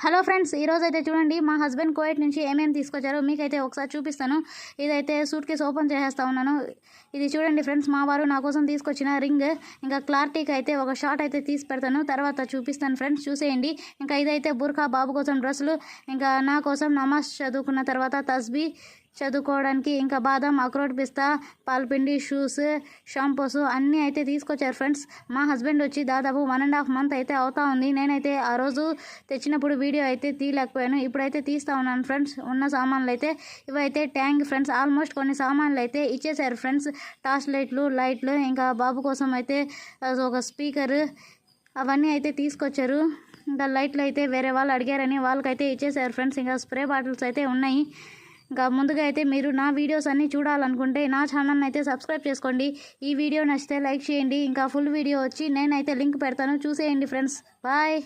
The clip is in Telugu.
హలో ఫ్రెండ్స్, ఈరోజు అయితే చూడండి మా హస్బెండ్ కోయట్ నుంచి ఏమేమి తీసుకొచ్చారో మీకైతే ఒకసారి చూపిస్తాను. ఇదైతే సూట్ కేస్ ఓపెన్ చేసేస్తా ఉన్నాను. ఇది చూడండి ఫ్రెండ్స్, మా వారు నా కోసం తీసుకొచ్చిన రింగ్. ఇంకా క్లారిటీకి అయితే ఒక షార్ట్ అయితే తీసి పెడతాను, తర్వాత చూపిస్తాను ఫ్రెండ్స్, చూసేయండి. ఇంకా ఇదైతే బుర్ఖా, బాబు కోసం డ్రెస్సులు, ఇంకా నా కోసం నమాజ్ చదువుకున్న తర్వాత తస్బీ చదువుకోవడానికి, ఇంకా బాదం, అక్రోట్, పిస్తా, పాలపిండి, షూస్, షాంపూస్ అన్నీ అయితే తీసుకొచ్చారు ఫ్రెండ్స్. మా హస్బెండ్ వచ్చి దాదాపు 1.5 మంత్ అయితే అవుతా ఉంది. నేనైతే ఆ రోజు తెచ్చినప్పుడు వీడియో అయితే తీయలేకపోయాను, ఇప్పుడైతే తీస్తూ ఉన్నాను ఫ్రెండ్స్. ఉన్న సామాన్లు అయితే ఇవైతే ట్యాంక్ ఫ్రెండ్స్. ఆల్మోస్ట్ కొన్ని సామాన్లు అయితే ఇచ్చేసారు ఫ్రెండ్స్. టార్చ్ లైట్లు, ఇంకా బాబు కోసం అయితే ఒక స్పీకర్, అవన్నీ అయితే తీసుకొచ్చారు. ఇంకా లైట్లు అయితే వేరే వాళ్ళు అడిగారని వాళ్ళకైతే ఇచ్చేసారు ఫ్రెండ్స్. ఇంకా స్ప్రే బాటిల్స్ అయితే ఉన్నాయి. ఇంకా ముందుగా అయితే మీరు నా వీడియోస్ అన్నీ చూడాలనుకుంటే నా ఛానల్ని అయితే సబ్స్క్రైబ్ చేసుకోండి. ఈ వీడియో నచ్చితే లైక్ చేయండి. ఇంకా ఫుల్ వీడియో వచ్చి నేనైతే లింక్ పెడతాను, చూసేయండి ఫ్రెండ్స్. బాయ్.